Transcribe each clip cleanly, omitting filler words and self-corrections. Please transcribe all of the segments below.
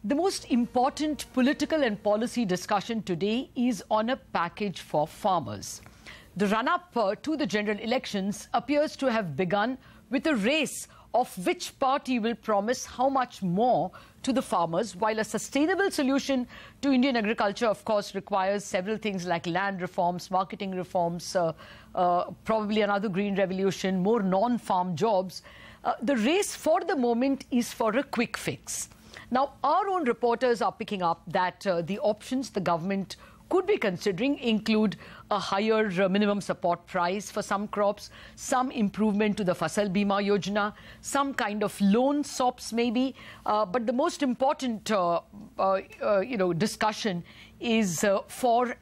The most important political and policy discussion today is on a package for farmers. The run-up to the general elections appears to have begun with a race of which party will promise how much more to the farmers, while a sustainable solution to Indian agriculture, of course, requires several things like land reforms, marketing reforms, probably another green revolution, more non-farm jobs. The race for the moment is for a quick fix. Now, our own reporters are picking up that the options the government could be considering include a higher minimum support price for some crops, some improvement to the Fasal Bima Yojana, some kind of loan SOPs maybe. But the most important, discussion is for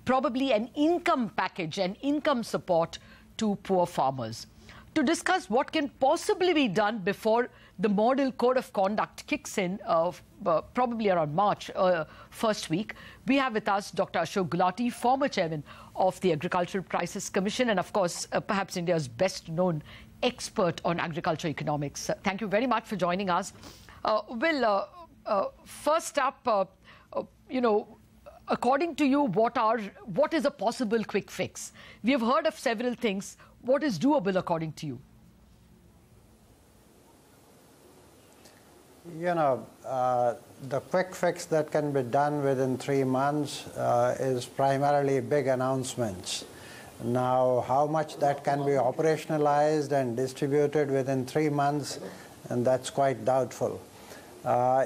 probably an income package, an income support to poor farmers. To discuss what can possibly be done before the model code of conduct kicks in, probably around March first week, we have with us Dr. Ashok Gulati, former chairman of the Agricultural Prices Commission and, of course, perhaps India's best-known expert on agriculture economics. Thank you very much for joining us. First up, according to you, what is a possible quick fix? We have heard of several things. What is doable according to you? The quick fix that can be done within 3 months is primarily big announcements. Now, how much that can be operationalized and distributed within 3 months, and that's quite doubtful.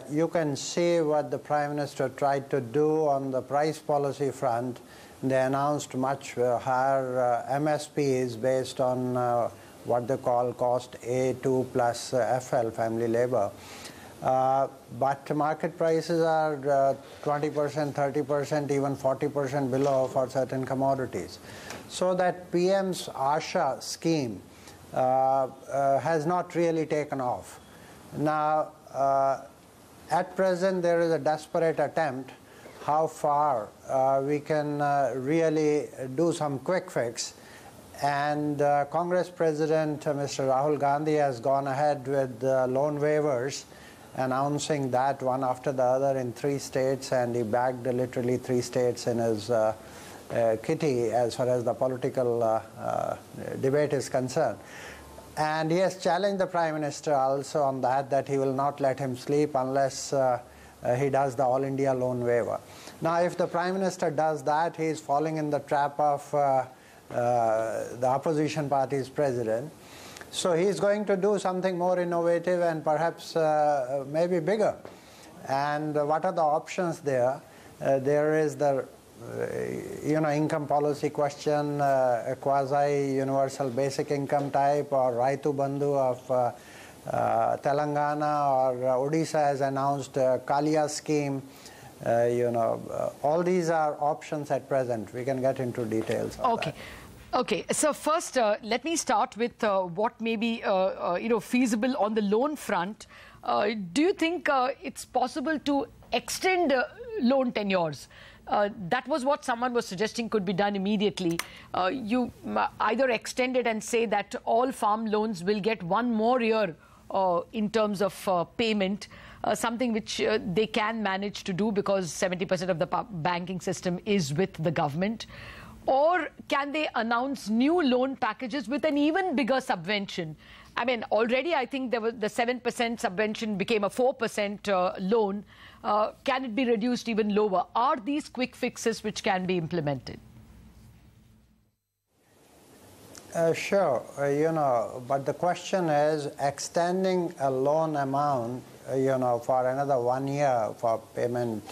You can see what the Prime Minister tried to do on the price policy front. They announced much higher MSPs based on what they call cost A2 plus FL, family labor. But market prices are 20%, 30%, even 40% below for certain commodities. So that PM's Asha scheme has not really taken off. Now, at present, there is a desperate attempt how far we can really do some quick fix. And Congress President Mr. Rahul Gandhi has gone ahead with loan waivers, announcing that one after the other in 3 states, and he bagged literally 3 states in his kitty as far as the political debate is concerned. And he has challenged the Prime Minister also on that he will not let him sleep unless he does the All India loan waiver. Now, if the Prime Minister does that, he is falling in the trap of the opposition party's president. So he is going to do something more innovative and perhaps maybe bigger. And what are the options there? There is the income policy question, a quasi-universal basic income type, or Raitu Bandhu of Telangana, or Odisha has announced Kalia scheme. All these are options at present. We can get into details of that. Okay, so first let me start with what may be feasible on the loan front. Do you think it's possible to extend loan tenures? That was what someone was suggesting could be done immediately. You either extend it and say that all farm loans will get 1 more year in terms of payment, something which they can manage to do because 70% of the banking system is with the government. Or can they announce new loan packages with an even bigger subvention? I mean, already I think there was the 7% subvention became a 4% loan. Can it be reduced even lower? Are these quick fixes which can be implemented? Sure, but the question is extending a loan amount, for another 1 year for payment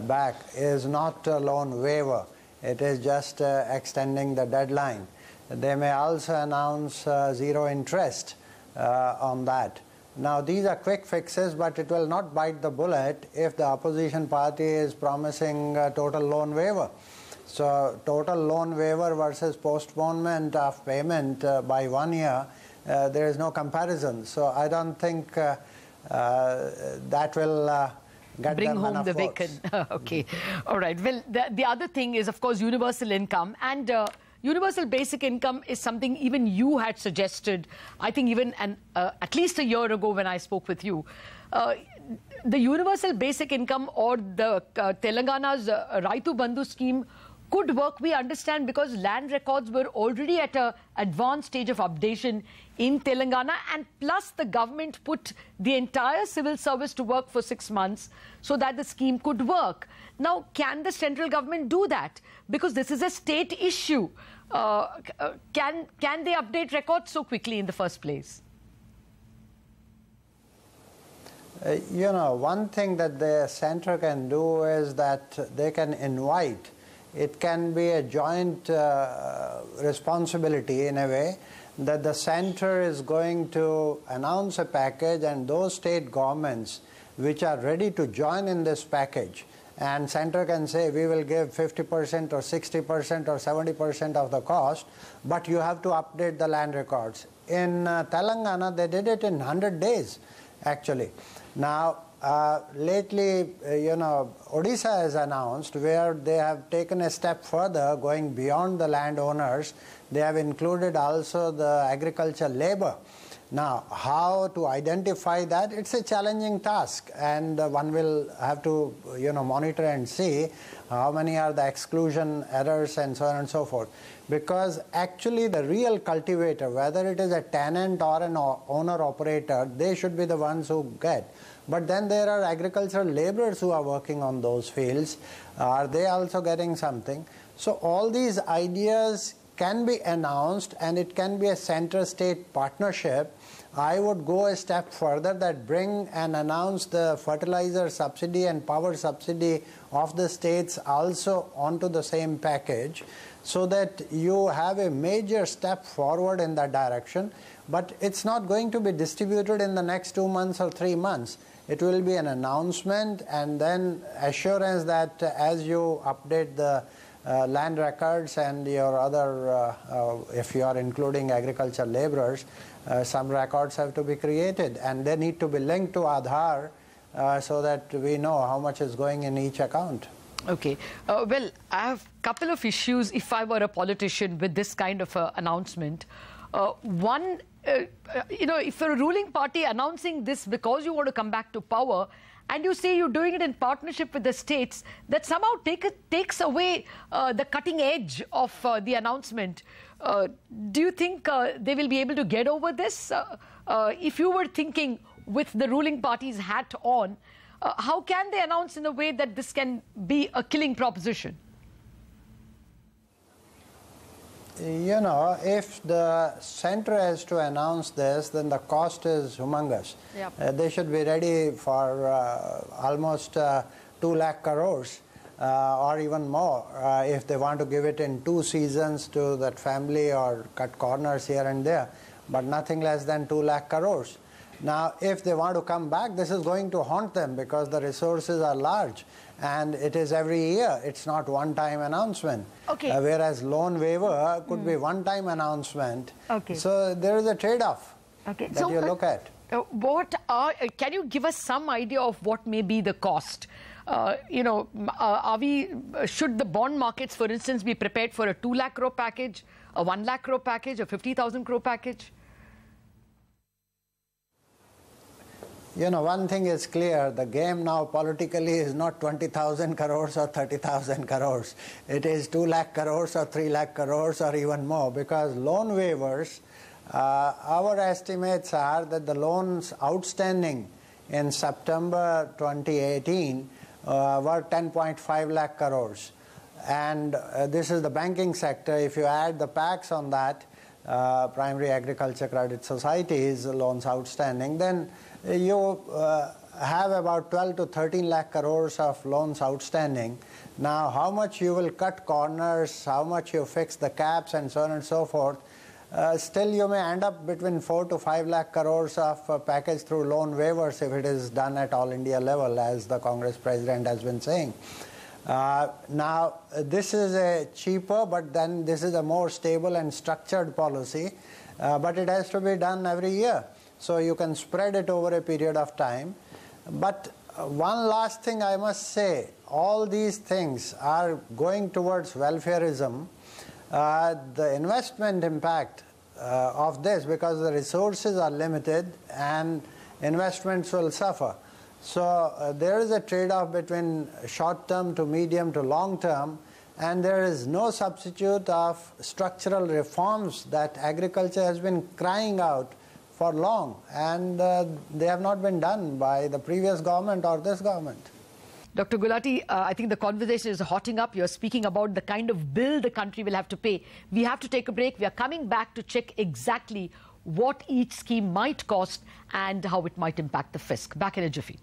back is not a loan waiver. It is just extending the deadline. They may also announce 0 interest on that. Now, these are quick fixes, but it will not bite the bullet if the opposition party is promising total loan waiver. So, total loan waiver versus postponement of payment by 1 year, there is no comparison. So, I don't think that will bring home the bacon. Okay. All right. Well, the other thing is, of course, universal income. And universal basic income is something even you had suggested, I think even at least a year ago when I spoke with you. the universal basic income or the Telangana's Raitu Bandhu scheme could work, we understand, because land records were already at an advanced stage of updation in Telangana, and plus the government put the entire civil service to work for 6 months so that the scheme could work. Now, can the central government do that? Because this is a state issue. Can they update records so quickly in the first place? You know, one thing that the center can do is that they can invite. It can be a joint responsibility in a way that the center is going to announce a package, and those state governments which are ready to join in this package, and center can say we will give 50% or 60% or 70% of the cost, but you have to update the land records. In Telangana, they did it in 100 days actually. Now, lately, you know, Odisha has announced where they have taken a step further, going beyond the landowners. They have included also the agriculture labor. Now, how to identify that? It's a challenging task, and one will have to, you know, monitor and see how many are the exclusion errors and so on and so forth. Because actually the real cultivator, whether it is a tenant or an owner-operator, they should be the ones who get. But then there are agricultural laborers who are working on those fields. Are they also getting something? So all these ideas can be announced, and it can be a center-state partnership. I would go a step further, that bring and announce the fertilizer subsidy and power subsidy of the states also onto the same package, so that you have a major step forward in that direction. But it's not going to be distributed in the next 2 months or 3 months. It will be an announcement, and then assurance that as you update the land records and your other, if you are including agriculture laborers, some records have to be created, and they need to be linked to Aadhaar so that we know how much is going in each account. Okay. Well, I have a couple of issues if I were a politician with this kind of announcement. One, you know, if you're a ruling party announcing this because you want to come back to power, and you say you're doing it in partnership with the states, that somehow takes away the cutting edge of the announcement. Do you think they will be able to get over this? If you were thinking with the ruling party's hat on, how can they announce in a way that this can be a killing proposition? You know, if the center has to announce this, then the cost is humongous. Yep. They should be ready for almost 2 lakh crores or even more if they want to give it in 2 seasons to that family or cut corners here and there, but nothing less than 2 lakh crores. Now, if they want to come back, this is going to haunt them because the resources are large, and it is every year. It's not one-time announcement. Okay. Whereas loan waiver could be one-time announcement. Okay. So there is a trade-off that you look at. Can you give us some idea of what may be the cost? You know, should the bond markets, for instance, be prepared for a 2 lakh crore package, a 1 lakh crore package, a 50,000 crore package? You know, one thing is clear, the game now politically is not 20,000 crores or 30,000 crores. It is 2 lakh crores or 3 lakh crores or even more, because loan waivers, our estimates are that the loans outstanding in September 2018 were 10.5 lakh crores. And this is the banking sector. If you add the packs on that, primary agriculture credit societies loans outstanding, then you have about 12 to 13 lakh crores of loans outstanding. Now, how much you will cut corners, how much you fix the caps and so on and so forth, still you may end up between 4 to 5 lakh crores of package through loan waivers if it is done at all India level, as the Congress president has been saying. Now, this is a cheaper, but then this is a more stable and structured policy, but it has to be done every year. So you can spread it over a period of time. But one last thing I must say, all these things are going towards welfareism. The investment impact of this, because the resources are limited and investments will suffer. So there is a trade-off between short-term to medium to long-term, and there is no substitute of structural reforms that agriculture has been crying out for long, and they have not been done by the previous government or this government. Dr. Gulati, I think the conversation is hotting up. You're speaking about the kind of bill the country will have to pay. We have to take a break. We are coming back to check exactly what each scheme might cost and how it might impact the fisc. Back in a jiffy.